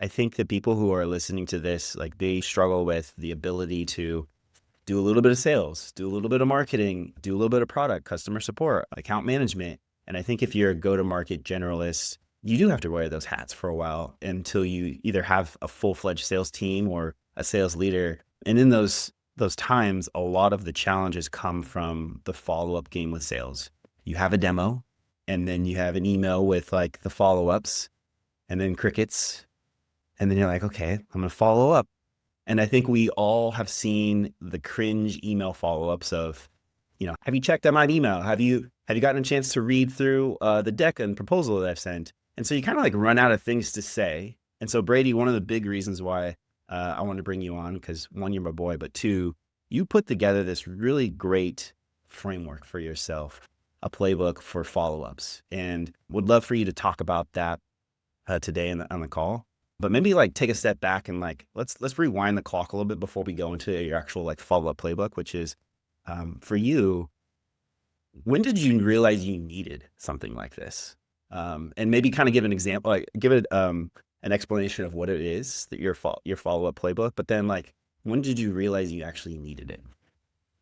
I think the people who are listening to this, like they struggle with the ability to do a little bit of sales, do a little bit of marketing, do a little bit of product, customer support, account management. And I think if you're a go-to-market generalist, you do have to wear those hats for a while until you either have a full-fledged sales team or a sales leader. And in those times, a lot of the challenges come from the follow-up game with sales. You have a demo, and then you have an email with like the follow-ups, and then crickets, and then you're like, okay, I'm going to follow up. And I think we all have seen the cringe email follow-ups of, have you checked out my email? Have you gotten a chance to read through the deck and proposal that I've sent? And so you kind of like run out of things to say. And so Brady, one of the big reasons why I wanted to bring you on, because one, you're my boy, but two, you put together this really great framework for yourself, a playbook for follow-ups, and would love for you to talk about that today on the call. But maybe like take a step back and like let's rewind the clock a little bit before we go into your actual like follow-up playbook, which is for you, when did you realize you needed something like this? And maybe kind of give an example, like give it an explanation of what it is that your follow-up playbook. But then like when did you realize you actually needed it?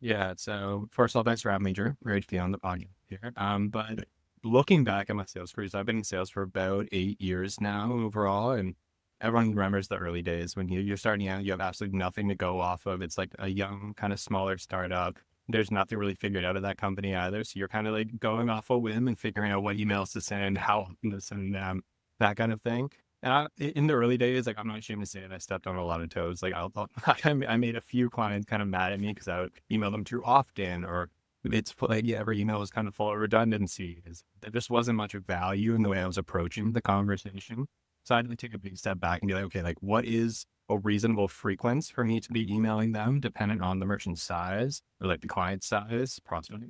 Yeah. So first of all, thanks for having me, Drew. Great to be on the podcast here. But looking back at my sales careers, I've been in sales for about 8 years now overall, and everyone remembers the early days when you're starting out. You have absolutely nothing to go off of. It's like a young, kind of smaller startup. There's nothing really figured out of that company either. So you're kind of like going off a whim and figuring out what emails to send, how often to send them, that kind of thing. And in the early days, like I'm not ashamed to say it, I stepped on a lot of toes. Like I made a few clients kind of mad at me because I would email them too often, or it's like every email was kind of full of redundancies. There just wasn't much of value in the way I was approaching the conversation. So I had to take a big step back and be like, okay, like what is a reasonable frequency for me to be emailing them, dependent on the merchant size or like the client size, prospect.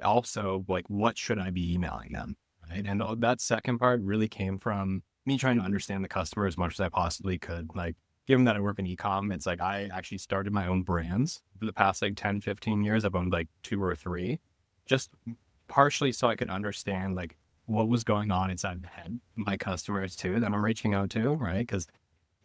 Also, like what should I be emailing them, right? And that second part really came from me trying to understand the customer as much as I possibly could. Like, given that I work in e-com, it's like I actually started my own brands for the past like 10, 15 years. I've owned like 2 or 3, just partially so I could understand like what was going on inside the head of my customers too, that I'm reaching out to, right? Because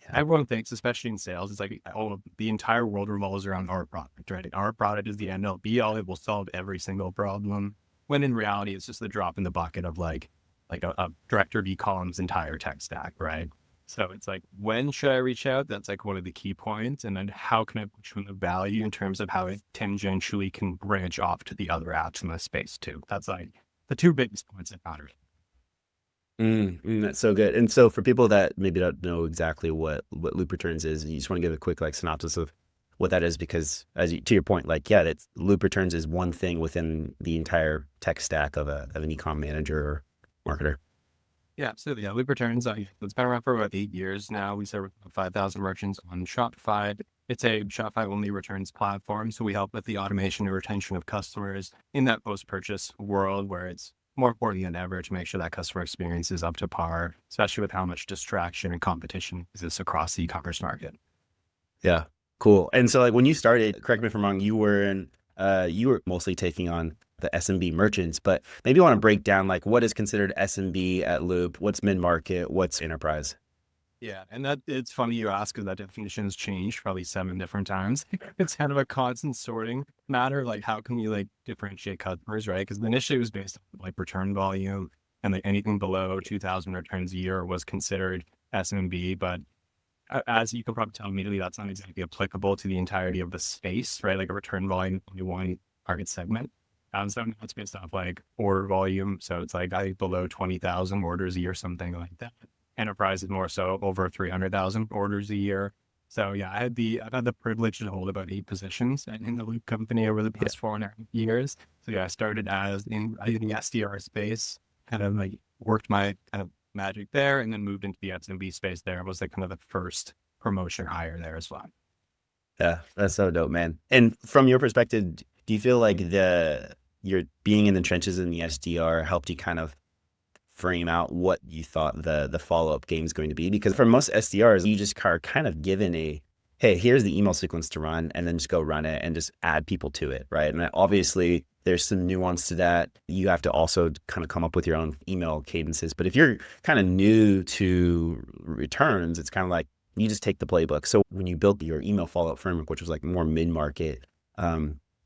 Yeah. everyone thinks, especially in sales, it's like, oh, the entire world revolves around our product, right? Our product is the end all be all. It will solve every single problem. When in reality, it's just the drop in the bucket of like a director of e-com's entire tech stack, right? So it's like, when should I reach out? That's like one of the key points. And then how can I push on the value in terms of how it tangentially can branch off to the other apps in the space too? That's like the two biggest points that matter. That's so good. And so for people that maybe don't know exactly what loop returns is, you just want to give a quick like synopsis of what that is, because to your point, like, yeah, that's loop returns is one thing within the entire tech stack of an ecom manager or marketer. Yeah, absolutely. Yeah, Loop Returns, it's been around for about 8 years now. We serve about 5,000 merchants on Shopify. It's a Shopify-only returns platform, so we help with the automation and retention of customers in that post-purchase world where it's more important than ever to make sure that customer experience is up to par, especially with how much distraction and competition exists across the e-commerce market. Yeah, cool. And so like when you started, correct me if I'm wrong, you were mostly taking on the SMB merchants, but maybe you want to break down like what is considered SMB at Loop, what's mid-market, what's enterprise. Yeah, and that it's funny you ask because that definition has changed probably 7 different times. It's kind of a constant sorting matter. Like, how can you like differentiate customers, right? Because initially it was based on like return volume, and like anything below 2,000 returns a year was considered SMB. But as you can probably tell immediately, that's not exactly applicable to the entirety of the space, right? Like a return volume, only one target segment. So now it's based off like order volume. So it's like I think below 20,000 orders a year, something like that. Enterprise is more so over 300,000 orders a year. So yeah, I've had the privilege to hold about 8 positions in the Loop company over the Yeah. past 4.5 years. So yeah, I started as in the SDR space, kind of like worked my kind of magic there, and then moved into the SMB space. There was like kind of the first promotion hire there as well. Yeah, that's so dope, man. And from your perspective, do you feel like your being in the trenches in the SDR helped you kind of frame out what you thought the follow-up game is going to be? Because for most SDRs, you just are kind of given hey, here's the email sequence to run, and then just go run it and just add people to it, right? And obviously there's some nuance to that. You have to also kind of come up with your own email cadences. But if you're kind of new to returns, it's kind of like you just take the playbook. So when you built your email follow-up framework, which was like more mid-market,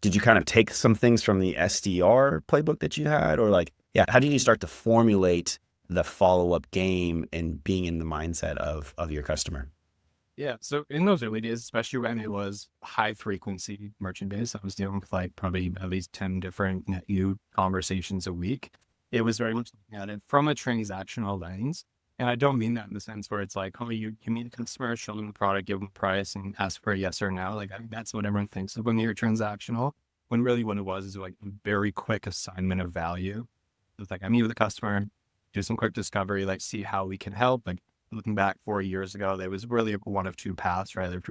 did you kind of take some things from the SDR playbook that you had, or like, yeah, how did you start to formulate the follow-up game and being in the mindset of your customer? Yeah. So in those early days, especially when it was high frequency merchant base, I was dealing with like probably at least 10 different net new conversations a week. It was very much looking at it from a transactional lens. And I don't mean that in the sense where it's like, oh, you meet a customer, show them the product, give them a price, and ask for a yes or no. Like, I think that's what everyone thinks of when you're transactional. When really what it was is like a very quick assignment of value. It's like I meet with a customer, do some quick discovery, like see how we can help. Like looking back 4 years ago, there was really one of two paths, right? Either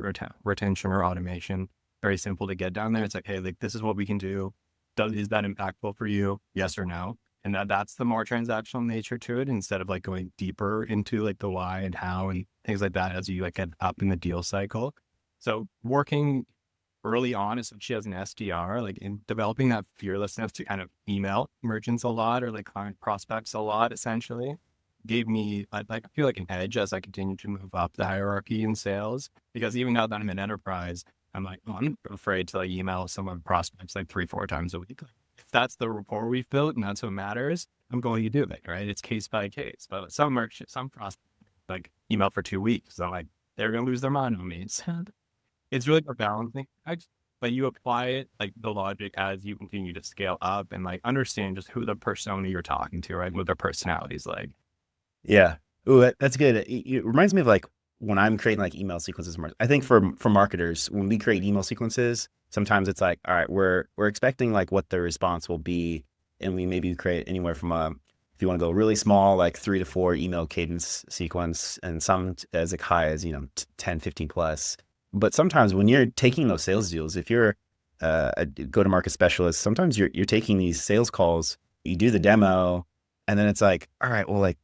retention or automation. Very simple to get down there. It's like, hey, like this is what we can do. Is that impactful for you? Yes or no? And that's the more transactional nature to it, instead of like going deeper into like the why and how and things like that as you like get up in the deal cycle. So working early on, especially as an SDR, like in developing that fearlessness to kind of email merchants a lot or like client prospects a lot, essentially gave me I feel like an edge as I continue to move up the hierarchy in sales. Because even now that I'm in enterprise, I'm like, oh, I'm not afraid to like email someone prospects like 3-4 times a week. Like, if that's the rapport we've built and that's what matters, I'm going to do it, right? It's case by case. But some merchants, some prospects, like email for 2 weeks, so like they're gonna lose their mind on me. So it's really a balancing act, but you apply it like the logic as you continue to scale up and like understand just who the persona you're talking to, right? What their personality's like. Yeah. Ooh, that's good. It reminds me of like when I'm creating like email sequences. I think for marketers, when we create email sequences, sometimes it's like, all right, we're expecting like what the response will be, and we maybe create anywhere from if you want to go really small, like 3 to 4 email cadence sequence, and some as like high as 10, 15 plus. But sometimes when you're taking those sales deals, if you're a go-to-market specialist, sometimes you're taking these sales calls, you do the demo, and then it's like, all right, well, like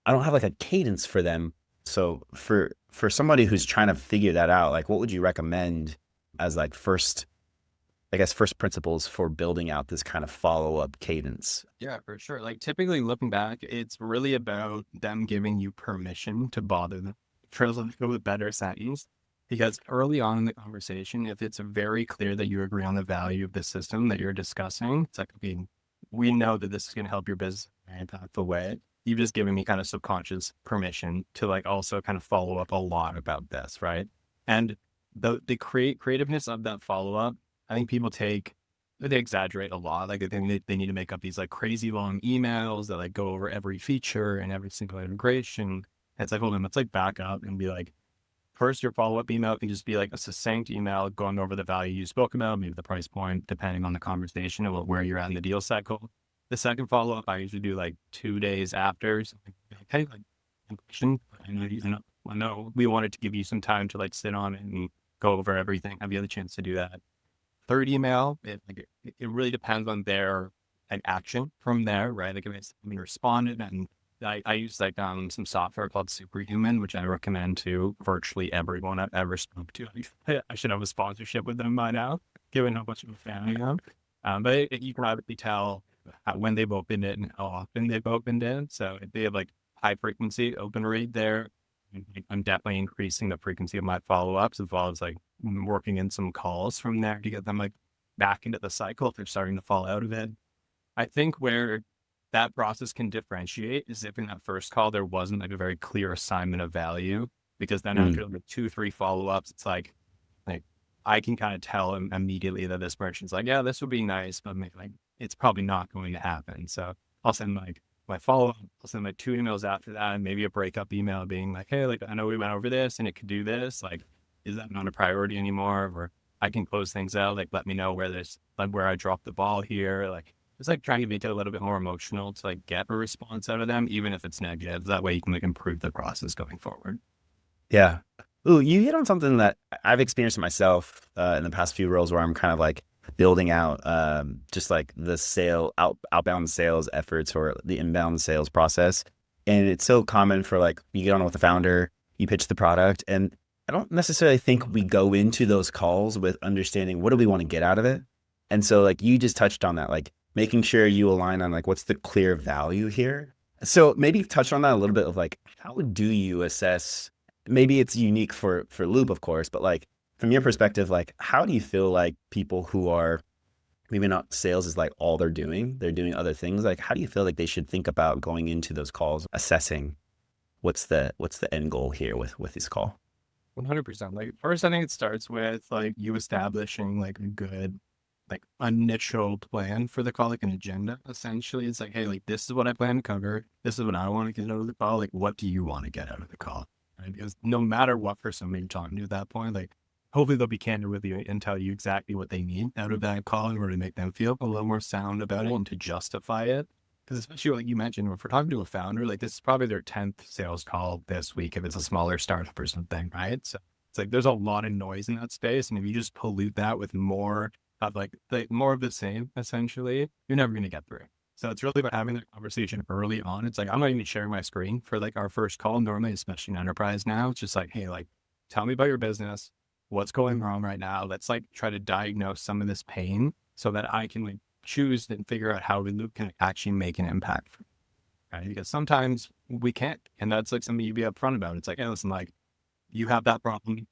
I don't have like a cadence for them. So for somebody who's trying to figure that out, like what would you recommend as like first principles for building out this kind of follow-up cadence? Yeah, for sure. Like typically looking back, it's really about them giving you permission to bother them. For lack of a better sentence. Because early on in the conversation, if it's very clear that you agree on the value of the system that you're discussing, it's like, okay, we know that this is going to help your business in an impactful way. You've just given me kind of subconscious permission to like also kind of follow up a lot about this, right? And the creativeness of that follow up, I think they exaggerate a lot. Like they think they need to make up these like crazy long emails that like go over every feature and every single integration. And it's like, hold on, let's like back up and be like, first, your follow-up email can just be like a succinct email going over the value you spoke about, maybe the price point, depending on the conversation and where you're at in the deal cycle. The second follow-up, I usually do like 2 days after. So like, hey, like, question. I know we wanted to give you some time to like sit on it and go over everything. Have you had a chance to do that? Third email, it really depends on their an action from there, right? Like if it's something responded, and I use like some software called Superhuman, which I recommend to virtually everyone I've ever spoke to. I should have a sponsorship with them by now, given how much of a fan I am. But you can obviously tell when they've opened it and how often they've opened it. So if they have like high frequency open rate there, I'm definitely increasing the frequency of my follow-ups, as well as like working in some calls from there to get them like back into the cycle if they're starting to fall out of it. I think where that process can differentiate is if in that first call there wasn't like a very clear assignment of value, because then after like 2-3 follow-ups, it's like I can kind of tell immediately that this merchant's like, yeah, this would be nice, but maybe like it's probably not going to happen. So I'll send like my follow-up, I'll send like 2 emails after that, and maybe a breakup email being like, hey, like I know we went over this and it could do this. Like, is that not a priority anymore? Or I can close things out. Like, let me know where I dropped the ball here. Like, it's like trying to make it a little bit more emotional to like get a response out of them, even if it's negative. That way you can like improve the process going forward. Yeah. Ooh, you hit on something that I've experienced myself in the past few roles, where I'm kind of like building out just like the outbound sales efforts or the inbound sales process. And it's so common for like, you get on with the founder, you pitch the product, and I don't necessarily think we go into those calls with understanding what do we want to get out of it. And so like you just touched on that, like making sure you align on like what's the clear value here. So maybe touch on that a little bit of like how do you assess, maybe it's unique for Loop, of course, but like from your perspective, like how do you feel like people who are maybe not sales is like all they're doing other things. Like how do you feel like they should think about going into those calls, assessing what's the end goal here with this call? 100%. Like first, I think it starts with like you establishing like a good like initial plan for the call, like an agenda. Essentially, it's like, hey, like this is what I plan to cover. This is what I want to get out of the call. Like, what do you want to get out of the call? Right? Because no matter what person you're talking to at that point, like hopefully they'll be candid with you and tell you exactly what they need out of that call in order to make them feel a little more sound about it and to justify it. Because especially like you mentioned, if we're talking to a founder, like this is probably their 10th sales call this week if it's a smaller startup or something, right? So it's like there's a lot of noise in that space. And if you just pollute that with more of like more of the same, essentially, you're never going to get through. So it's really about having that conversation early on. It's like I'm not even sharing my screen for like our first call normally, especially in enterprise now. It's just like, hey, like tell me about your business. What's going wrong right now? Let's like try to diagnose some of this pain so that I can like choose and figure out how we can actually make an impact, right? Because sometimes we can't, and that's like something you be upfront about. It's like, hey, listen, like you have that problem.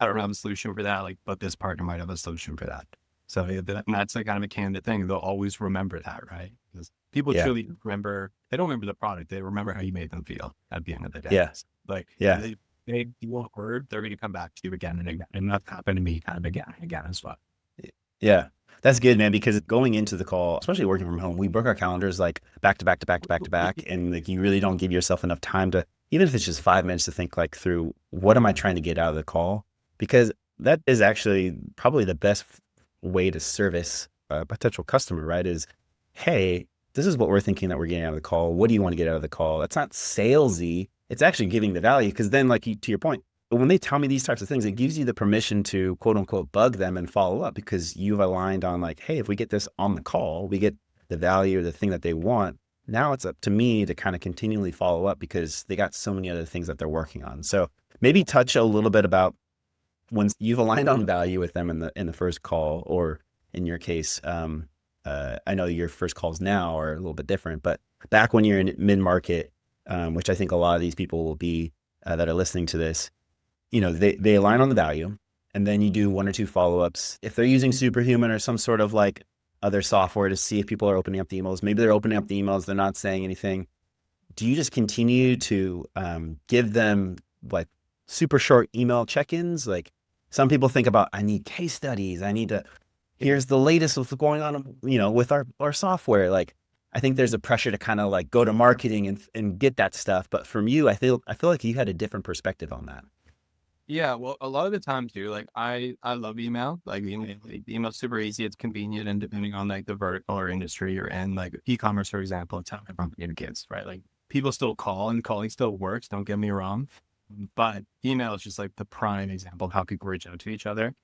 I don't have a solution for that, like, but this partner might have a solution for that. So and that's like kind of a candid thing. They'll always remember that, right? Because people Yeah. truly remember. They don't remember the product. They remember how you made them feel at the end of the day. Yeah. Like Yeah. you want a word, they're going to come back to you again and again, and that's happened to me kind of again and again as well. Yeah. That's good, man, because going into the call, especially working from home, we book our calendars like back to back to back to back to back. And like you really don't give yourself enough time to, even if it's just 5 minutes to think like through what am I trying to get out of the call? Because that is actually probably the best way to service a potential customer, right? Is, hey, this is what we're thinking that we're getting out of the call. What do you want to get out of the call? That's not salesy. It's actually giving the value. Because then, like to your point, but when they tell me these types of things, it gives you the permission to quote unquote bug them and follow up because you've aligned on like, hey, if we get this on the call, we get the value or the thing that they want. Now it's up to me to kind of continually follow up because they got so many other things that they're working on. So maybe touch a little bit about when you've aligned on value with them in the first call, or in your case, I know your first calls now are a little bit different, but back when you're in mid market, which I think a lot of these people will be that are listening to this, you know, they align on the value, and then you do one or two follow-ups. If they're using Superhuman or some sort of like other software to see if people are opening up the emails, maybe they're opening up the emails, they're not saying anything. Do you just continue to give them like super short email check-ins? Like some people think about, I need case studies. I need to, here's the latest what's going on, you know, with our software. Like, I think there's a pressure to kind of like go to marketing and get that stuff. But from you, I feel like you had a different perspective on that. Yeah, well, a lot of the time too, like I love email. Like email's super easy. It's convenient, and depending on like the vertical or industry you're in, like e-commerce, for example, it's how everyone communicates, right? Like people still call and calling still works. Don't get me wrong, but email is just like the prime example of how people reach out to each other.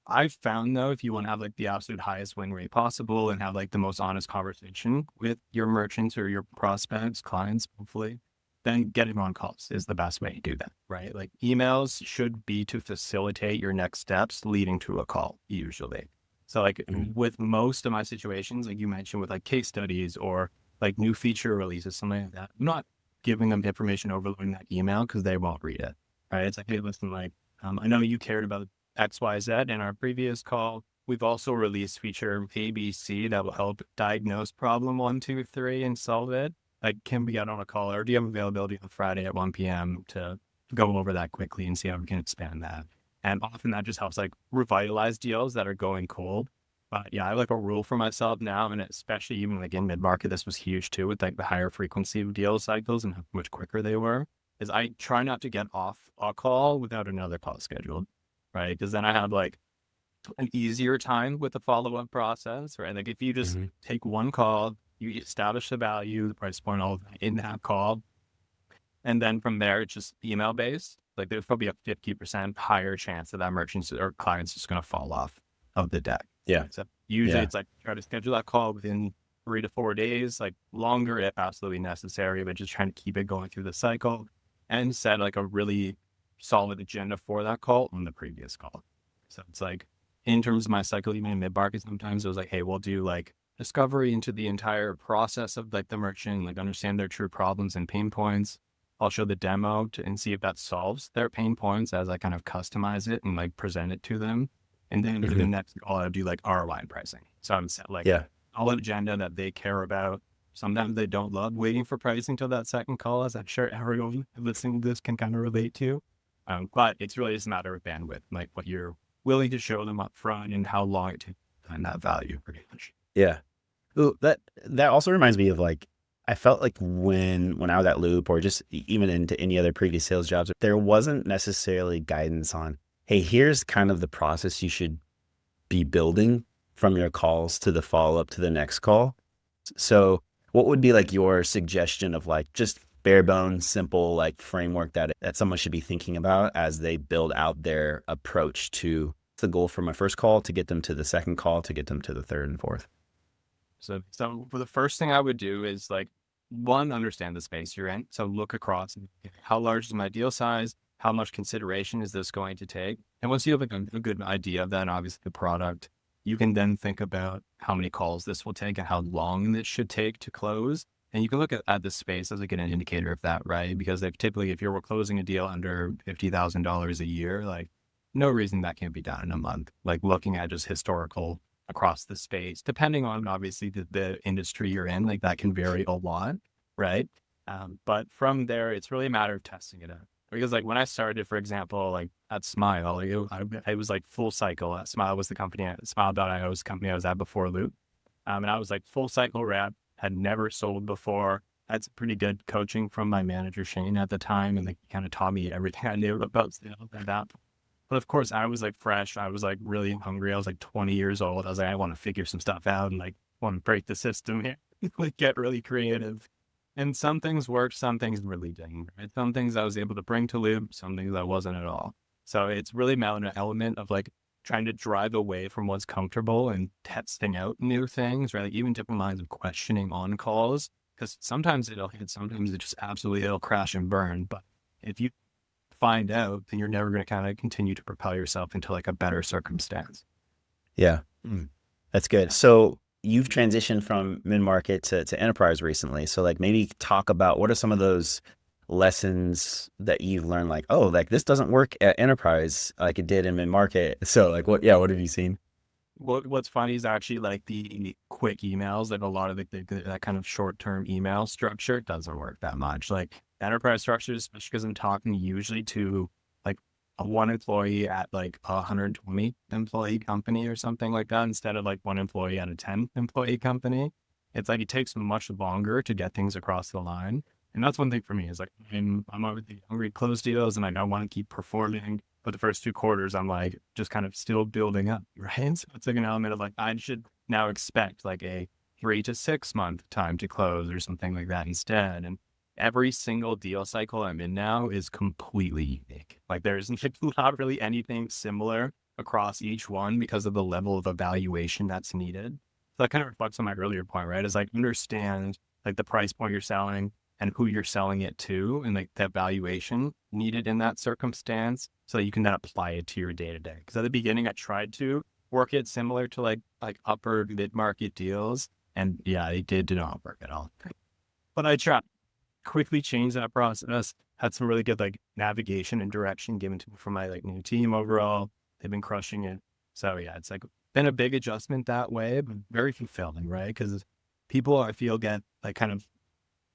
I've found though, if you want to have like the absolute highest win rate possible and have like the most honest conversation with your merchants or your prospects, clients, hopefully, then getting on calls is the best way to do that, right? Like emails should be to facilitate your next steps leading to a call, usually. So like Mhm. with most of my situations, like you mentioned with like case studies or like new feature releases, something like that, I'm not giving them information overloading that email because they won't read it, right? It's like, hey, listen, like, I know you cared about XYZ in our previous call. We've also released feature ABC that will help diagnose problem 1, 2, 3 and solve it. Like, can we get on a call, or do you have availability on Friday at 1 p.m. to go over that quickly and see how we can expand that? And often that just helps like revitalize deals that are going cold. But yeah, I have like a rule for myself now, and especially even like in mid market, this was huge too with like the higher frequency of deal cycles and how much quicker they were. Is I try not to get off a call without another call scheduled, right? Because then I have like an easier time with the follow-up process, right? Like if you just Mhm. take one call, you establish the value, the price point, all of that in that call, and then from there it's just email based. Like there's probably a 50% higher chance that merchants or clients just going to fall off of the deck. Yeah. So usually Yeah. it's like try to schedule that call within 3 to 4 days, like longer if absolutely necessary, but just trying to keep it going through the cycle and set like a really solid agenda for that call on the previous call. So it's like in terms of my cycle, even in mid market, sometimes it was like, hey, we'll do like discovery into the entire process of like the merchant, like understand their true problems and pain points. I'll show the demo and see if that solves their pain points as I kind of customize it and like present it to them. And then for the Hmm. next call, I'll do like ROI pricing. So I'm set like Yeah. all agenda that they care about. Sometimes they don't love waiting for pricing till that second call, as I'm sure everyone listening to this can kind of relate to. But it's really just a matter of bandwidth, like what you're willing to show them up front and how long it takes to find that value pretty much. Yeah. Ooh, that also reminds me of like I felt like when I was at Loop or just even into any other previous sales jobs, there wasn't necessarily guidance on, hey, here's kind of the process you should be building from your calls to the follow up to the next call. So what would be like your suggestion of like just bare bones, simple like framework that someone should be thinking about as they build out their approach to the goal from a first call to get them to the second call to get them to the third and fourth? So for the first thing I would do is like one, understand the space you're in. So look across how large is my deal size? How much consideration is this going to take? And once you have like a good idea of that, and obviously the product, you can then think about how many calls this will take and how long this should take to close. And you can look at the space as like an indicator of that, right? Because if typically if you're closing a deal under $50,000 a year, like no reason that can't be done in a month. Like looking at just historical across the space, depending on obviously the industry you're in, like that can vary a lot, right? But from there, it's really a matter of testing it out. Because like when I started, for example, like at Smile, like I was like full cycle. Smile was the company, Smile.io was the company I was at before Loop. And I was like full cycle rep, had never sold before. Had some pretty good coaching from my manager, Shane, at the time. And like he kind of taught me everything I knew about sales at that. But of course, I was like fresh. I was like really hungry. I was like 20 years old. I was like, I want to figure some stuff out and like want to break the system here, like get really creative. And some things worked, some things really didn't. Right? Some things I was able to bring to Loop, some things I wasn't at all. So it's really an element of like trying to drive away from what's comfortable and testing out new things, right? Like even different lines of questioning on calls, because sometimes it'll hit, sometimes it just absolutely it'll crash and burn. But if you find out, then you're never going to kind of continue to propel yourself into like a better circumstance. Yeah. That's good. So you've transitioned from mid-market to enterprise recently. So like maybe talk about what are some of those lessons that you've learned, like, oh, like this doesn't work at enterprise like it did in mid-market. So like what have you seen? What's funny is actually like the quick emails, like a lot of that kind of short-term email structure doesn't work that much. Like enterprise structures, especially because I'm talking usually to like a one employee at like a 120 employee company or something like that, instead of like one employee at a 10 employee company. It's like it takes much longer to get things across the line. And that's one thing for me is like I'm already hungry to close deals and I want to keep performing. But the first 2 quarters, I'm like just kind of still building up, right? So it's like an element of like I should now expect like a 3 to 6 month time to close or something like that instead. And every single deal cycle I'm in now is completely unique. Like there's not really anything similar across each one because of the level of evaluation that's needed. So that kind of reflects on my earlier point, right? Is like understand like the price point you're selling and who you're selling it to and like that valuation needed in that circumstance so that you can then apply it to your day to day. Because at the beginning, I tried to work it similar to like upper mid market deals, and yeah, it did not work at all. But I tried quickly change that process. Had some really good like navigation and direction given to me from my like new team overall. They've been crushing it. So yeah, it's like been a big adjustment that way, but very fulfilling, right? Because people I feel get like kind of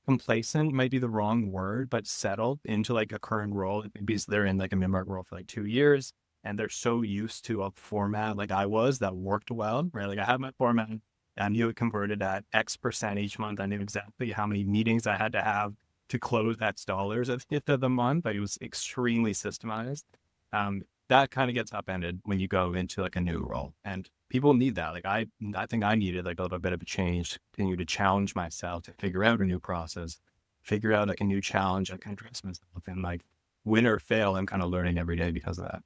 complacent might be the wrong word, but settled into like a current role. Maybe they're in like a mid-market role for like 2 years and they're so used to a format like I was that worked well, right? Like I had my format. I knew it converted at X% each month. I knew exactly how many meetings I had to have to close X dollars at the end of the month. Like it was extremely systemized. That kind of gets upended when you go into like a new role, and people need that. Like I think I needed like a little bit of a change to continue to challenge myself to figure out a new process, figure out like a new challenge I can address myself, and like win or fail, I'm kind of learning every day because of that.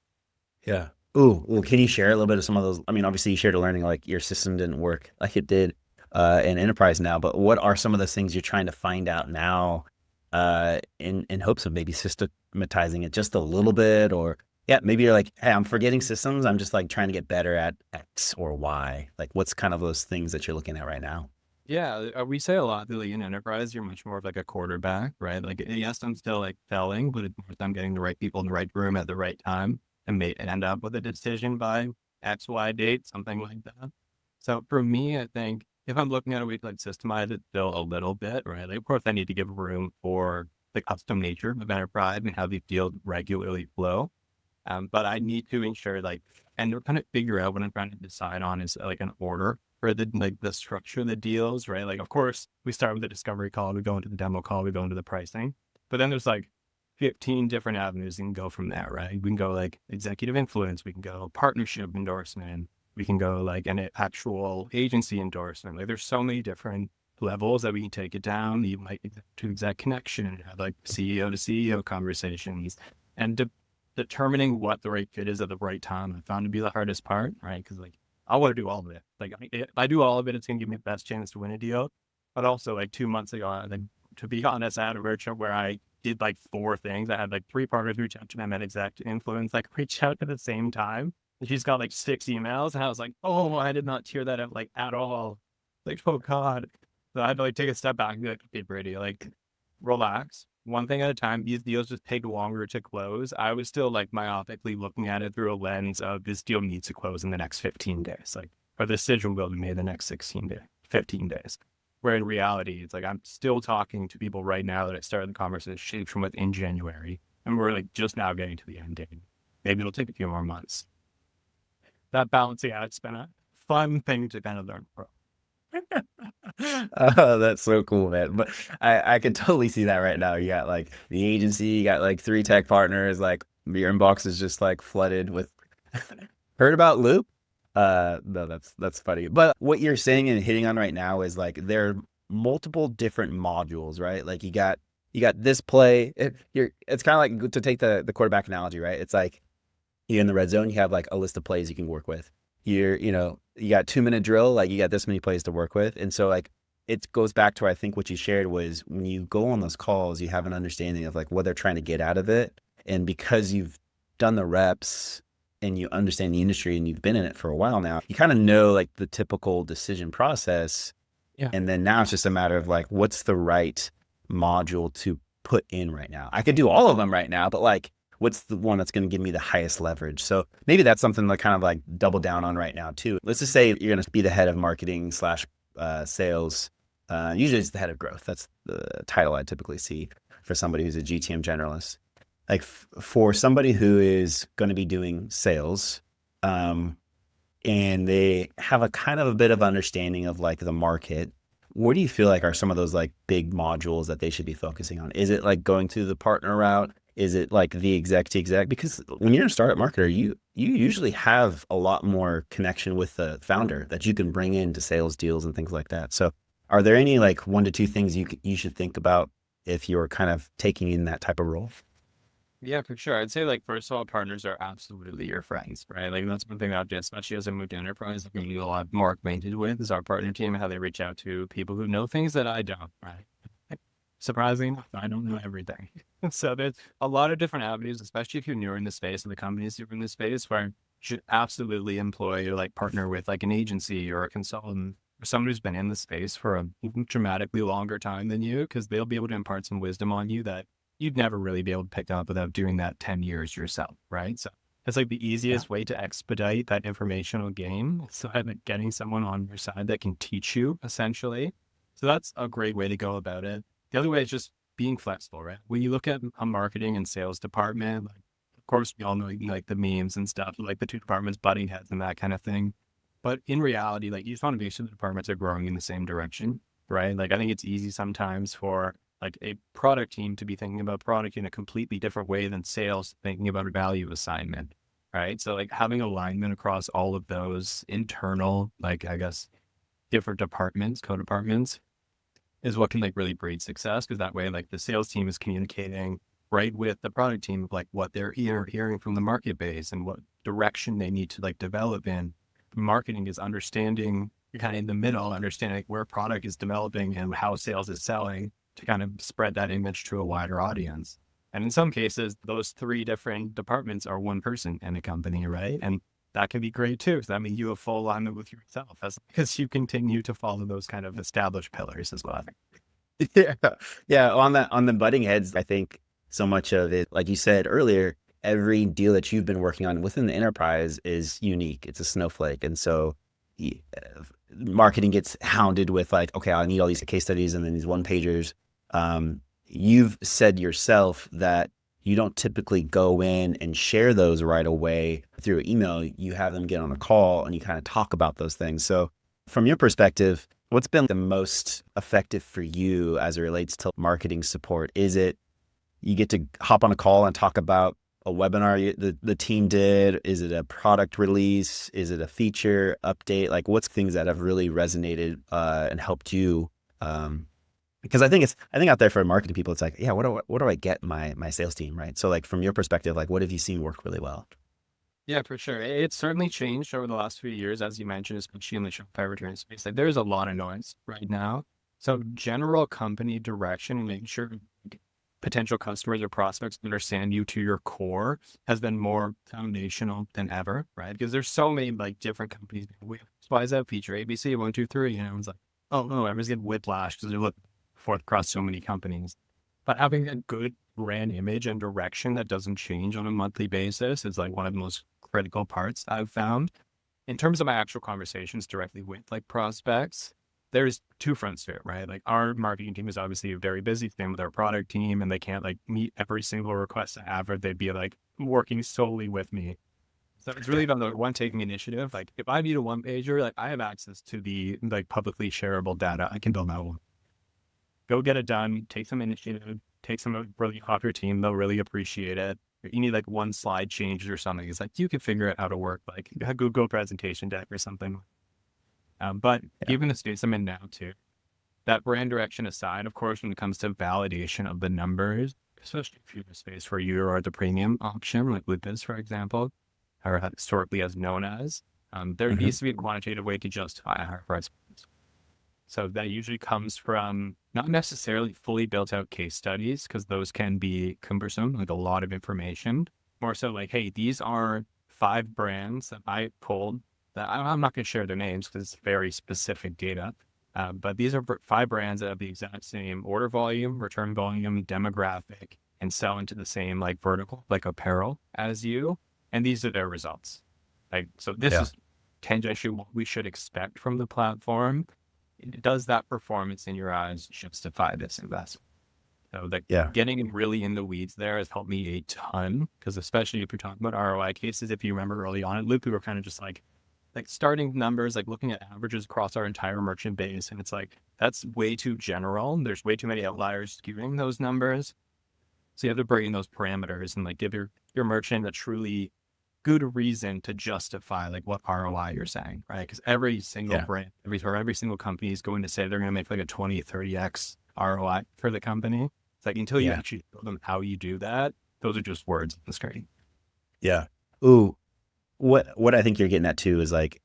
Yeah. Ooh, well, can you share a little bit of some of those? I mean, obviously you shared a learning like your system didn't work like it did in enterprise now, but what are some of those things you're trying to find out now in hopes of maybe systematizing it just a little bit or Yeah, maybe you're like, hey, I'm forgetting systems. I'm just like trying to get better at X or Y. Like, what's kind of those things that you're looking at right now? Yeah, we say a lot that like in enterprise, you're much more of like a quarterback, right? Like, yes, I'm still like selling, but it's more I'm getting the right people in the right room at the right time and may end up with a decision by X, Y date, something like that. So for me, I think if I'm looking at a way to like systemize it still a little bit, right? Like, of course, I need to give room for the custom nature of enterprise and how these deals regularly flow. But I need to ensure like, and to kind of figure out what I'm trying to decide on is like an order for the like the structure of the deals, right? Like, of course, we start with the discovery call, we go into the demo call, we go into the pricing, but then there's like 15 different avenues you can go from there, right? We can go like executive influence, we can go partnership endorsement, we can go like an actual agency endorsement. Like, there's so many different levels that we can take it down. You might to exec connection and have like CEO to CEO conversations. And determining what the right fit is at the right time, I found to be the hardest part, right? Because like I want to do all of it. Like if I do all of it, it's gonna give me the best chance to win a deal. But also like 2 months ago, like to be honest, I had a merchant where I did like four things. I had like three partners reach out to them at exact influence, like reach out at the same time. And she's got like 6 emails, and I was like, oh, I did not tear that up like at all. Like, oh God. So I had to like take a step back and be like, okay, Brady, like relax. One thing at a time. These deals just take longer to close. I was still like myopically looking at it through a lens of this deal needs to close in the next 15 days, like, or the decision will be made in the next 16 days, 15 days. Where in reality, it's like I'm still talking to people right now that I started the conversation from within January, and we're like just now getting to the end date. Maybe it'll take a few more months. That balancing out, it's been a fun thing to kind of learn from. Oh, that's so cool, man. But I can totally see that right now. You got like the agency, you got like three tech partners, like your inbox is just like flooded with heard about Loop? No, that's funny. But what you're saying and hitting on right now is like there are multiple different modules, right? Like you got this play. It's kind of like to take the quarterback analogy, right? It's like you're in the red zone, you have like a list of plays you can work with. You got 2 minute drill, like you got this many plays to work with. And so like it goes back to I think what you shared was when you go on those calls, you have an understanding of like what they're trying to get out of it. And because you've done the reps and you understand the industry and you've been in it for a while now, you kind of know like the typical decision process. Yeah. And then now it's just a matter of like, what's the right module to put in right now? I could do all of them right now, but like, what's the one that's going to give me the highest leverage? So maybe that's something to kind of like double down on right now too. Let's just say you're going to be the head of marketing slash sales. Usually it's the head of growth. That's the title I typically see for somebody who's a GTM generalist. Like for somebody who is going to be doing sales, um, and they have a kind of a bit of understanding of like the market, what do you feel like are some of those like big modules that they should be focusing on? Is it like going through the partner route? Is it like the exec to exec? Because when you're a startup marketer, you usually have a lot more connection with the founder that you can bring into sales deals and things like that. So are there any like 1 to 2 things you should think about if you're kind of taking in that type of role? Yeah, for sure. I'd say like first of all, partners are absolutely your friends, right? Like that's one thing that I've done, especially as I moved to enterprise, like I'm a lot more acquainted with is our partner team and how they reach out to people who know things that I don't, right? Surprising enough, I don't know everything. So there's a lot of different avenues, especially if you're newer in the space and the companies you're in the space where you should absolutely employ or like partner with like an agency or a consultant or someone who's been in the space for a dramatically longer time than you, because they'll be able to impart some wisdom on you that you'd never really be able to pick up without doing that 10 years yourself, right? So it's like the Yeah. easiest way to expedite that informational game. So I think getting someone on your side that can teach you essentially. So that's a great way to go about it. The other way is just being flexible, right? When you look at a marketing and sales department, like of course we all know like the memes and stuff, like the two departments butting heads and that kind of thing. But in reality, like you just want to make sure the departments are growing in the same direction, right? Like I think it's easy sometimes for like a product team to be thinking about product in a completely different way than sales thinking about value assignment, right? So like having alignment across all of those internal, like I guess different departments, co-departments is what can like really breed success, because that way like the sales team is communicating right with the product team of like what they're hearing from the market base and what direction they need to like develop in. Marketing is understanding, you're kind of in the middle, understanding like where product is developing and how sales is selling to kind of spread that image to a wider audience. And in some cases, those three different departments are one person in a company, right? And that can be great too. So that means you have full alignment with yourself as you continue to follow those kind of established pillars as well. Yeah. Yeah. On the butting heads, I think so much of it, like you said earlier, every deal that you've been working on within the enterprise is unique. It's a snowflake. And so marketing gets hounded with like, okay, I need all these case studies and then these one pagers. You've said yourself that you don't typically go in and share those right away through email. You have them get on a call and you kind of talk about those things. So from your perspective, what's been the most effective for you as it relates to marketing support? Is it you get to hop on a call and talk about a webinar the team did? Is it a product release? Is it a feature update? Like what's things that have really resonated and helped you? Because I think out there for marketing people, it's like, yeah, what do I get my sales team, right? So like from your perspective, like what have you seen work really well? Yeah, for sure. It's certainly changed over the last few years, as you mentioned, especially in the Shopify return space. Like there's a lot of noise right now. So general company direction and making sure potential customers or prospects understand you to your core has been more foundational than ever, right? Because there's so many like different companies. Why is that feature? ABC 1, 2, 3. You know, it's like, oh no, everyone's getting whiplash because they're looking forth across so many companies. But having a good brand image and direction that doesn't change on a monthly basis is like one of the most critical parts I've found. In terms of my actual conversations directly with like prospects, there's two fronts to it, right? Like our marketing team is obviously very busy, same with our product team, and they can't like meet every single request I have, or they'd be like working solely with me. So it's really about the one taking initiative. Like if I need a one pager, like I have access to the like publicly shareable data. I can build that one. Go get it done, take some initiative, take some really off your team. They'll really appreciate it. You need like one slide change or something. It's like, you can figure out how to work like a Google presentation deck or something. But Yeah. given the stage I'm in now too, that brand direction aside, of course, when it comes to validation of the numbers, especially if you're in a space where you are the premium option, like with this, for example, or historically as known as, there Mhm. needs to be a quantitative way to justify a higher price. So that usually comes from not necessarily fully built out case studies, because those can be cumbersome, like a lot of information. More so like, hey, these are 5 brands that I pulled that I'm not going to share their names because it's very specific data. But these are 5 brands that have the exact same order volume, return volume, demographic, and sell into the same like vertical, like apparel as you. And these are their results. Like, so this Yeah. is tangentially what we should expect from the platform. Does that performance in your eyes justify this investment? So that Yeah. getting really in the weeds there has helped me a ton, because especially if you're talking about ROI cases, if you remember early on at Loop, we were kind of just like starting numbers, like looking at averages across our entire merchant base. And it's like, that's way too general. There's way too many outliers skewing those numbers. So you have to bring in those parameters and like give your merchant a truly good reason to justify like what ROI you're saying, right? Because every single Yeah. brand, every single company is going to say they're going to make like a 20, 30x ROI for the company. It's like, until you Yeah. actually show them how you do that, those are just words on the screen. Yeah. Ooh, what I think you're getting at too is like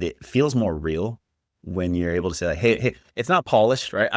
it feels more real when you're able to say like, hey, it's not polished, right?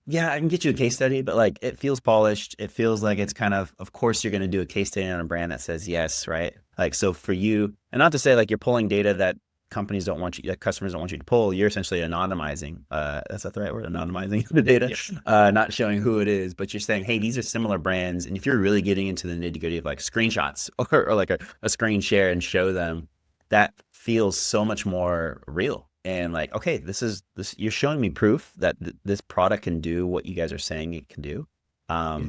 Yeah, I can get you a case study, but like it feels polished. It feels like it's kind of course you're going to do a case study on a brand that says yes, right? Like, so for you, and not to say like you're pulling data that companies don't want you, that customers don't want you to pull, you're essentially anonymizing, that's not the right word, anonymizing the data, Yeah. not showing who it is, but you're saying, hey, these are similar brands. And if you're really getting into the nitty gritty of like screenshots or like a screen share and show them, that feels so much more real. And like, okay, this you're showing me proof that this product can do what you guys are saying it can do.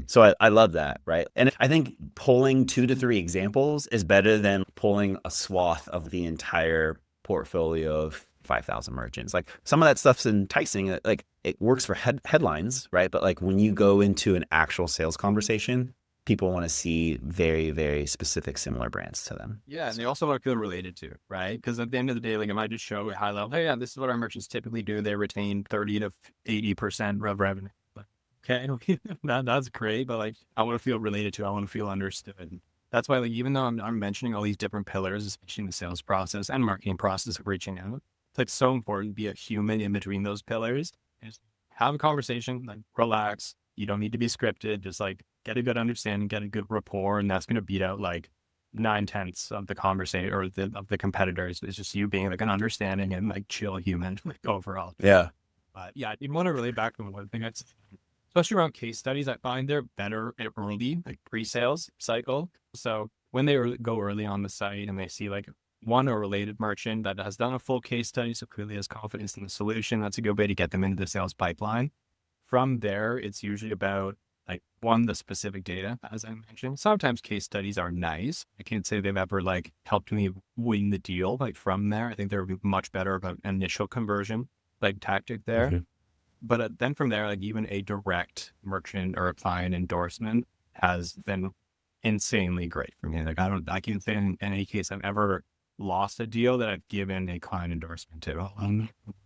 So I love that, right? And I think pulling 2 to 3 examples is better than pulling a swath of the entire portfolio of 5,000 merchants. Like some of that stuff's enticing, like it works for headlines, right? But like when you go into an actual sales conversation, people want to see very, very specific, similar brands to them. Yeah, and they also want to feel related to, right? Because at the end of the day, like, I might just show a high level, hey, yeah, this is what our merchants typically do. They retain 30 to 80% of revenue. Like, okay, that's great, but like, I want to feel related to. I want to feel understood. That's why, like, even though I'm mentioning all these different pillars, especially in the sales process and marketing process of reaching out, it's like so important to be a human in between those pillars. And just have a conversation, like relax. You don't need to be scripted. Just like get a good understanding, get a good rapport, and that's going to beat out like 9/10 of the conversation or of the competitors. It's just you being like an understanding and like chill human, like overall. Yeah. But yeah, I want to relate back to one thing that's especially around case studies. I find they're better at early, like pre-sales cycle. So when they go early on the site and they see like one or related merchant that has done a full case study, so clearly has confidence in the solution, that's a good way to get them into the sales pipeline. From there, it's usually about like one, the specific data, as I mentioned. Sometimes case studies are nice. I can't say they've ever like helped me win the deal. Like from there, I think they're much better about initial conversion, like tactic there. Mhm. But then from there, like even a direct merchant or a client endorsement has been insanely great for me. Like I can't say in any case I've ever lost a deal that I've given a client endorsement to.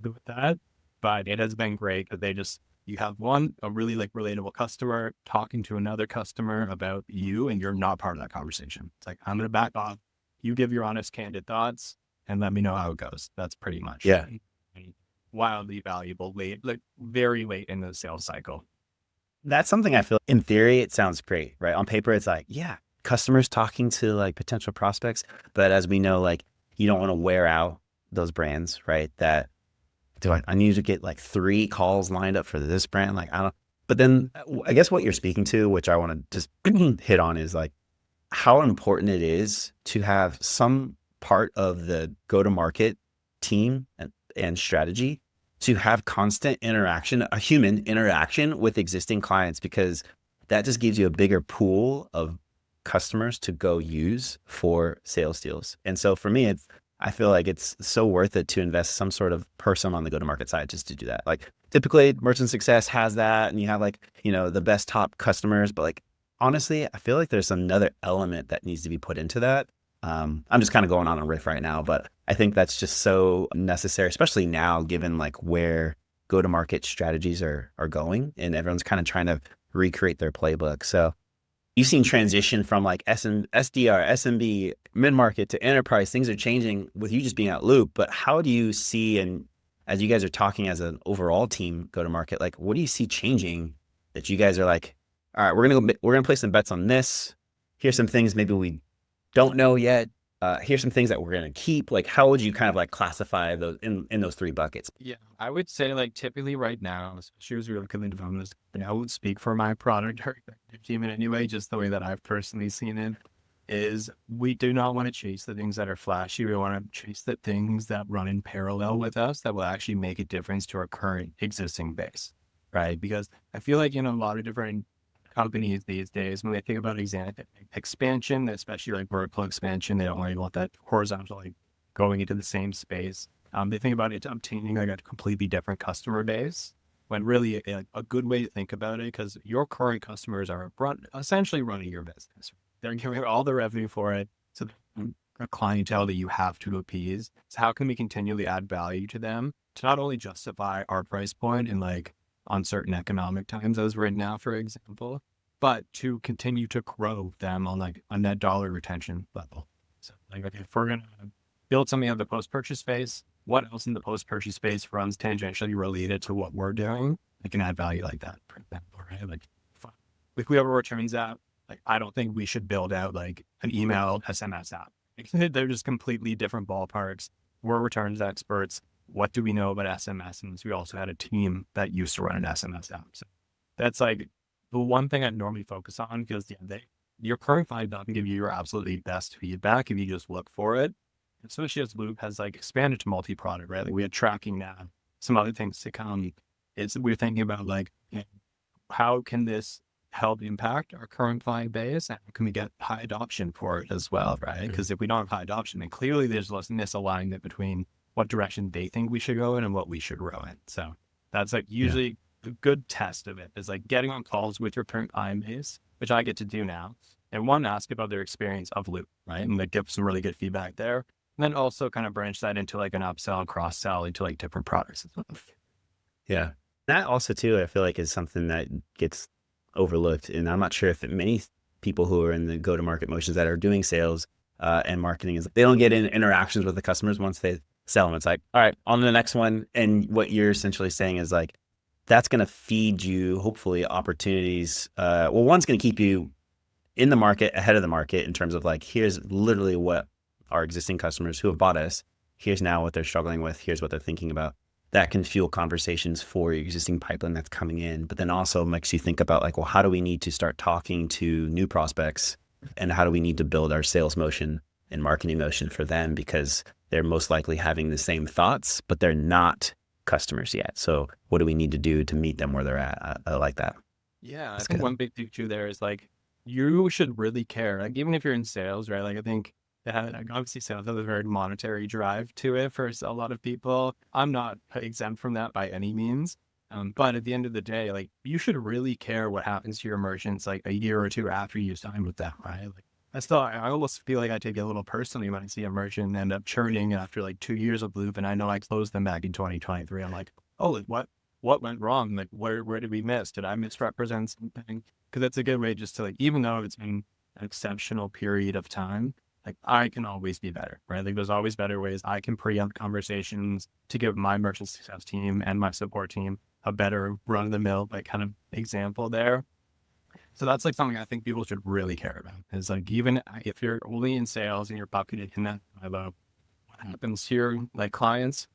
With that, but it has been great because you have a really like relatable customer talking to another customer about you, and you're not part of that conversation. It's like, I'm going to back off. You give your honest, candid thoughts and let me know how it goes. That's pretty much Yeah. wildly valuable like very late in the sales cycle. That's something I feel in theory, it sounds great, right? On paper, it's like, yeah, customers talking to like potential prospects. But as we know, like you don't want to wear out those brands, right? That I need to get like 3 calls lined up for this brand. Like, I don't, but then I guess what you're speaking to, which I want to just hit on is like how important it is to have some part of the go-to-market team and strategy to have constant interaction, a human interaction with existing clients, because that just gives you a bigger pool of customers to go use for sales deals. And so for me, I feel like it's so worth it to invest some sort of person on the go-to-market side just to do that. Like typically merchant success has that and you have like, the best top customers, but like, honestly, I feel like there's another element that needs to be put into that. I'm just kind of going on a riff right now, but I think that's just so necessary, especially now, given like where go-to-market strategies are going, and everyone's kind of trying to recreate their playbook. So you've seen transition from like SDR, SMB, mid-market to enterprise. Things are changing with you just being out loop. But how do you see, and as you guys are talking as an overall team go-to-market, like what do you see changing that you guys are like, all right, we're gonna place some bets on this. Here's some things maybe we don't know yet. Here's some things that we're gonna keep. Like, how would you kind of like classify those in those 3 buckets? Yeah, I would say like typically right now, especially as we're looking into development, I would speak for my product or executive team in any way, just the way that I've personally seen it is we do not want to chase the things that are flashy. We want to chase the things that run in parallel with us that will actually make a difference to our current existing base, right? Because I feel like, a lot of different companies these days, when they think about expansion, especially like vertical expansion, they don't really want that horizontal, like going into the same space. They think about it obtaining like a completely different customer base, when really a good way to think about it, because your current customers are essentially running your business. They're giving all the revenue for it. So a clientele that you have to appease. So how can we continually add value to them to not only justify our price point in like uncertain economic times as we're in now, for example, but to continue to grow them on like a net dollar retention level. So like, okay, if we're going to build something on the post-purchase space, what else in the post-purchase space runs tangentially related to what we're doing? I can add value like that, for example, right? Like if we have a returns app, like I don't think we should build out like an email SMS app. They're just completely different ballparks. We're returns experts. What do we know about SMS? And we also had a team that used to run an SMS app. So that's like the one thing I normally focus on, because your current client doesn't give you your absolutely best feedback if you just look for it. Especially as Loop has like expanded to multi-product, right? Like we had tracking now, some other things to come. We're thinking about like, how can this help impact our current client base, and can we get high adoption for it as well, right? Because if we don't have high adoption, then clearly there's less misalignment between what direction they think we should go in and what we should grow in. So that's like usually a good test of it is like getting on calls with your current client base, which I get to do now, and one, ask about their experience of Loop, right? And like give some really good feedback there. And then also kind of branch that into like an upsell, cross-sell into like different products as well. Yeah. That also too, I feel like is something that gets overlooked. And I'm not sure if many people who are in the go-to-market motions that are doing sales and marketing is they don't get in interactions with the customers once they sell them. It's like, all right, on to the next one. And what you're essentially saying is like, that's going to feed you hopefully opportunities. Well, one's going to keep you in the market, ahead of the market in terms of like, here's literally what our existing customers who have bought us, here's now what they're struggling with, here's what they're thinking about. That can fuel conversations for your existing pipeline that's coming in, but then also makes you think about like, well, how do we need to start talking to new prospects, and how do we need to build our sales motion and marketing motion for them, because they're most likely having the same thoughts, but they're not customers yet. So what do we need to do to meet them where they're at? I like that. Yeah, I That's think good. one big thing too there is like you should really care. Like even if you're in sales, right? Like I think that like, obviously sales has a very monetary drive to it for a lot of people. I'm not exempt from that by any means. But at the end of the day, like you should really care what happens to your merchants like a year or two after you sign with them, right? Like I almost feel like I take it a little personally when I see a merchant end up churning after like 2 years of Loop, and I know I closed them back in 2023. I'm like, oh, like, what went wrong? Like, where did we miss? Did I misrepresent something? Because that's a good way just to like, even though it's been an exceptional period of time, like I can always be better, right? Like there's always better ways I can preempt conversations to give my merchant success team and my support team a better run of the mill, like kind of example there. So that's like something I think people should really care about is like, even if you're only in sales and you're bucketed in that silo, what happens to your like clients,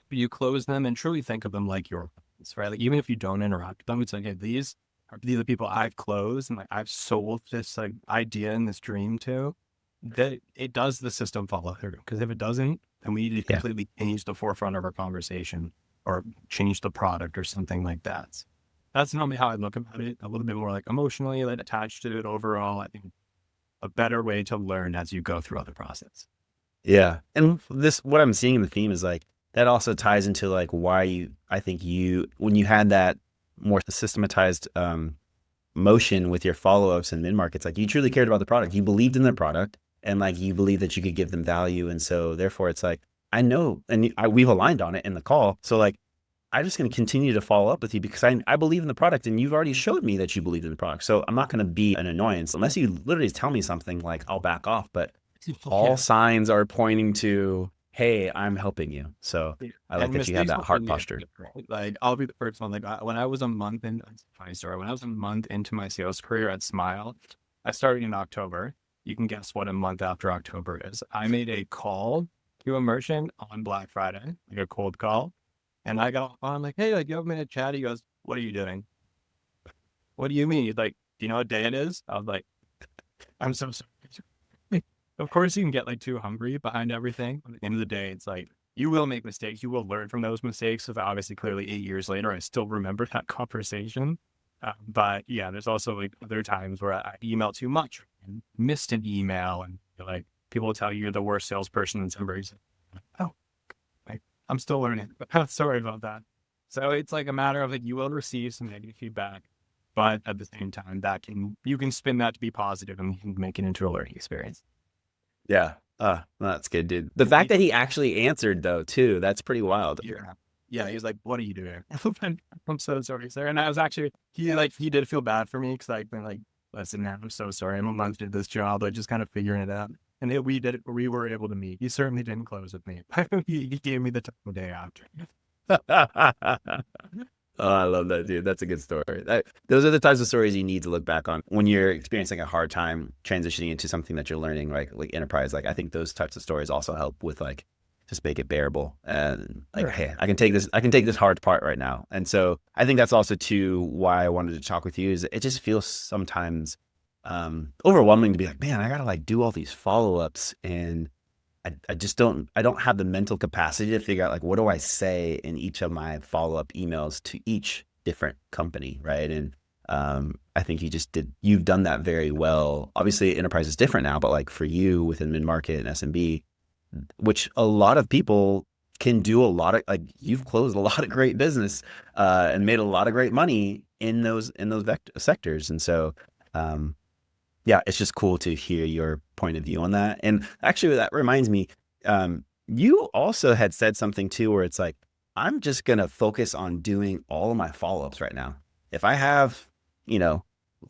you close them and truly think of them like your clients, right? Like even if you don't interact with them, it's like, hey, these are the people I've closed and like I've sold this like idea and this dream to. That it does the system follow through. Because if it doesn't, then we need to Yeah. completely change the forefront of our conversation or change the product or something like that. So that's normally how I look about it. A little bit more like emotionally like attached to it overall. I think a better way to learn as you go throughout the process. Yeah. And this, what I'm seeing in the theme is like, that also ties into like why I think when you had that more systematized motion with your follow-ups and mid-markets, like you truly cared about the product. You believed in the product, and like you believe that you could give them value. And so therefore it's like, I know, and we've aligned on it in the call. So like, I'm just going to continue to follow up with you because I believe in the product, and you've already showed me that you believe in the product. So I'm not going to be an annoyance unless you literally tell me something, like I'll back off. But all Yeah. signs are pointing to, hey, I'm helping you. So Yeah. I like And that you have mistakes that will heart bring you posture. into it, right? Like I'll be the first one. Like when I was a month in, it's a funny story. When I was a month into my sales career at Smile, I started in October. You can guess what a month after October is. I made a call to a merchant on Black Friday, like a cold call. And I got on like, hey, like you have a minute to chat. He goes, what are you doing? What do you mean? He's like, do you know what day it is? I was like, I'm so sorry. Of course, you can get like too hungry behind everything. At the end of the day, it's like you will make mistakes. You will learn from those mistakes. So obviously, clearly, 8 years later, I still remember that conversation. But yeah, there's also like other times where I email too much and missed an email, and like people will tell you you're the worst salesperson in some reason. Oh, like, I'm still learning. But sorry about that. So it's like a matter of like you will receive some negative feedback, but at the same time, you can spin that to be positive and you can make it into a learning experience. Yeah. That's good, dude. The fact that he actually answered though, too, that's pretty wild. Yeah. Yeah. He was like, what are you doing? I'm so sorry, sir. And I was actually, he did feel bad for me because I've been like, listen, man, I'm so sorry. I'm a month into this job. I just kind of figuring it out. And we were able to meet. He certainly didn't close with me. He gave me the time of day after. Oh, I love that, dude. That's a good story. Those are the types of stories you need to look back on when you're experiencing a hard time transitioning into something that you're learning, like enterprise. Like I think those types of stories also help with like just make it bearable, and like, Sure. hey, I can take this hard part right now. And so I think that's also too why I wanted to talk with you, is it just feels sometimes overwhelming to be like, man, I gotta like do all these follow-ups, and I don't have the mental capacity to figure out like, what do I say in each of my follow-up emails to each different company, right? And I think you've done that very well. Obviously enterprise is different now, but like for you within mid-market and SMB, which a lot of people can do, a lot of like, you've closed a lot of great business and made a lot of great money in those sectors. And so yeah, it's just cool to hear your point of view on that. And actually, that reminds me, you also had said something too, where it's like, I'm just going to focus on doing all of my follow-ups right now. If I have, you know,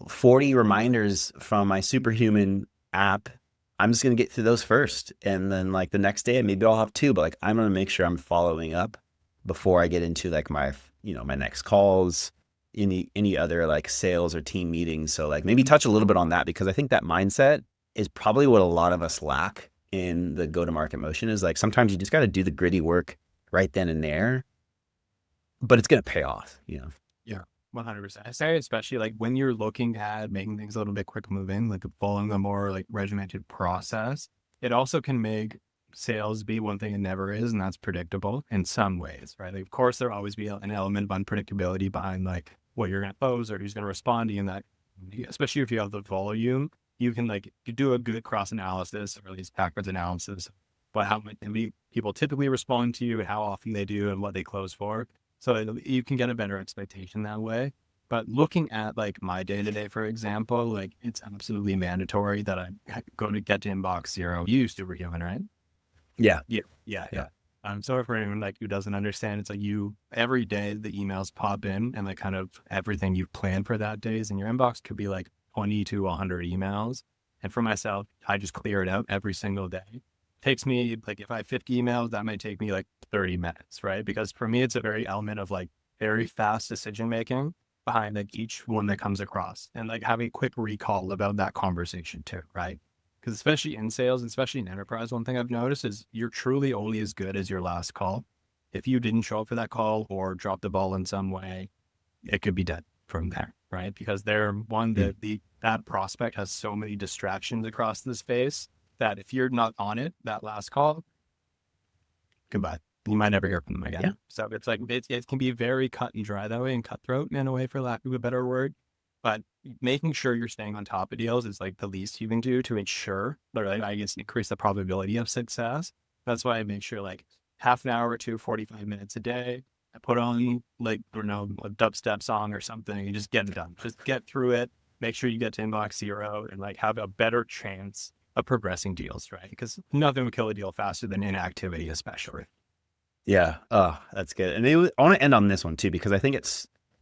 40 reminders from my Superhuman app, I'm just going to get through those first. And then like the next day, maybe I'll have two, but like, I'm going to make sure I'm following up before I get into like my my next calls, any other like sales or team meetings. So like maybe touch a little bit on that, because I think that mindset is probably what a lot of us lack in the go-to-market motion. Is like sometimes you just got to do the gritty work right then and there, but it's going to pay off, Yeah, 100%. I say especially like when you're looking at making things a little bit quick moving, like following a more like regimented process, it also can make sales be one thing it never is, and that's predictable in some ways, right? Like, of course, there'll always be an element of unpredictability behind like what you're going to pose or who's going to respond to you, and that, especially if you have the volume, you can like you do a good cross analysis or at least backwards analysis, but how many people typically respond to you and how often they do and what they close for. So you can get a better expectation that way. But looking at like my day to day, for example, like it's absolutely mandatory that I go to get to inbox zero. You use Superhuman, right? Yeah. Yeah. So for anyone like who doesn't understand, it's like you every day the emails pop in and like kind of everything you've planned for that day is in your inbox. Could be like 20 to 100 emails. And for myself, I just clear it out every single day. Takes me like if I have 50 emails, that might take me like 30 minutes, right? Because for me, it's a very element of like very fast decision making behind like each one that comes across and like having a quick recall about that conversation too, right? Because especially in sales, especially in enterprise, one thing I've noticed is you're truly only as good as your last call. If you didn't show up for that call or drop the ball in some way, it could be dead from there, right? Because they're one Mm. that that prospect has so many distractions across the space that if you're not on it, that last call, goodbye. You might never hear from them Yeah. again. So it's like it can be very cut and dry that way and cutthroat in a way, for lack of a better word. But making sure you're staying on top of deals is like the least you can do to ensure, or like, I guess, increase the probability of success. That's why I make sure like half an hour or two, 45 minutes a day. I put on like, a dubstep song or something and just get it done. Just get through it. Make sure you get to inbox zero and like have a better chance of progressing deals, right? Because nothing will kill a deal faster than inactivity, especially. Yeah. Oh, that's good. And I want to end on this one too, because I think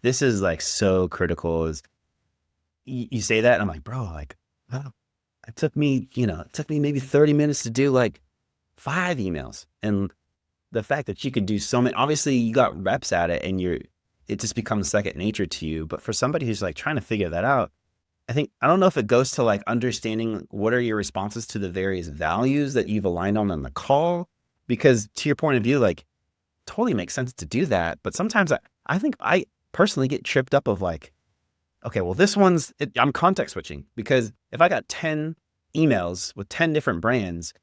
this is like so critical. Is you say that and I'm like, bro, like, wow, it took me maybe 30 minutes to do like 5 emails. And the fact that you could do so many, obviously you got reps at it and it just becomes second nature to you. But for somebody who's like trying to figure that out, I don't know if it goes to like understanding what are your responses to the various values that you've aligned on the call, because to your point of view, like totally makes sense to do that. But sometimes I think I personally get tripped up of like, okay, well, I'm context switching, because if I got 10 emails with 10 different brands,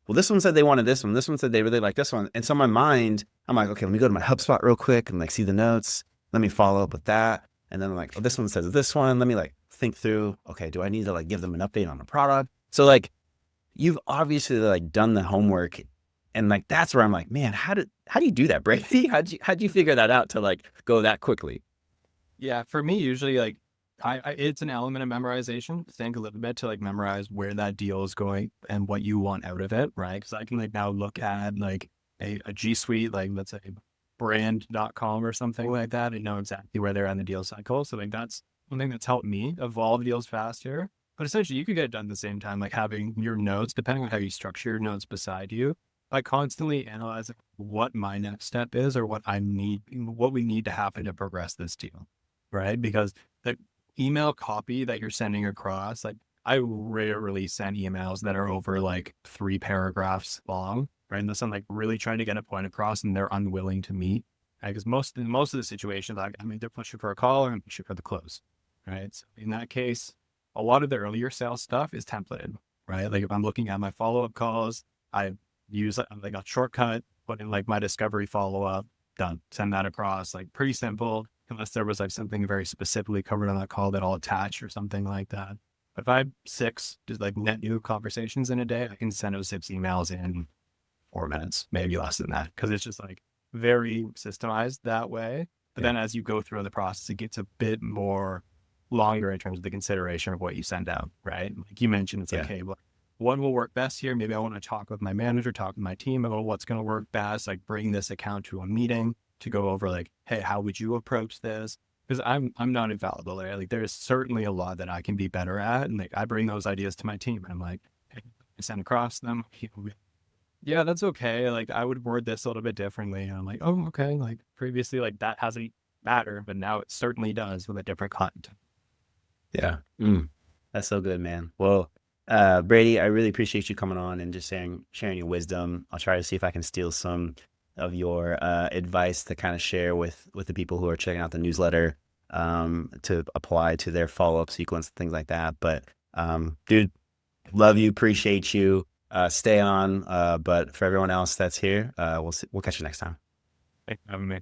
well, this one said they wanted this one. This one said they really like this one. And so in my mind, I'm like, okay, let me go to my HubSpot real quick and like see the notes. Let me follow up with that. And then I'm like, oh, this one says this one. Let me like think through, okay, do I need to like give them an update on the product? So like you've obviously like done the homework, and like that's where I'm like, man, how do you do that, Brady? How'd you figure that out to like go that quickly? Yeah, for me, usually like it's an element of memorization. Think a little bit to like memorize where that deal is going and what you want out of it, right? Because I can like now look at like a G Suite, like let's say brand.com or something like that, and know exactly where they're on the deal cycle. So like that's one thing that's helped me evolve deals faster. But essentially, you could get it done at the same time, like having your notes, depending on how you structure your notes beside you, by constantly analyzing what my next step is or what we need to happen to progress this deal, right? Because the email copy that you're sending across, like I rarely send emails that are over like 3 paragraphs long, right? Unless I'm like really trying to get a point across and they're unwilling to meet. Right? Because most of the situations, like I mean, they're pushing for a call or I'm pushing for the close, right? So in that case, a lot of the earlier sales stuff is templated, right? Like if I'm looking at my follow-up calls, I use like a shortcut, put in like my discovery follow-up, done, send that across, like pretty simple, unless there was like something very specifically covered on that call that I'll attach or something like that. But if I have 6 just like net new conversations in a day, I can send those 6 emails in 4 minutes, maybe less than that, because it's just like very systemized that way. But Yeah. then as you go through the process, it gets a bit more longer in terms of the consideration of what you send out, right? Like you mentioned, it's like, Yeah. hey, well, what will work best here? Maybe I want to talk with my manager, talk with my team about what's going to work best, like bring this account to a meeting to go over like, hey, how would you approach this? Because I'm not infallible, right? Like there's certainly a lot that I can be better at. And like I bring those ideas to my team and I'm like, hey, I send across them. Yeah, that's okay. Like I would word this a little bit differently. And I'm like, oh, okay. Like previously, like that hasn't matter, but now it certainly does with a different content. Yeah. That's so good, man. Well, Brady, I really appreciate you coming on and just sharing your wisdom. I'll try to see if I can steal some of your advice to kind of share with the people who are checking out the newsletter, to apply to their follow up sequence and things like that. But dude, love you, appreciate you. Stay on. But for everyone else that's here, we'll catch you next time. Thanks for having me.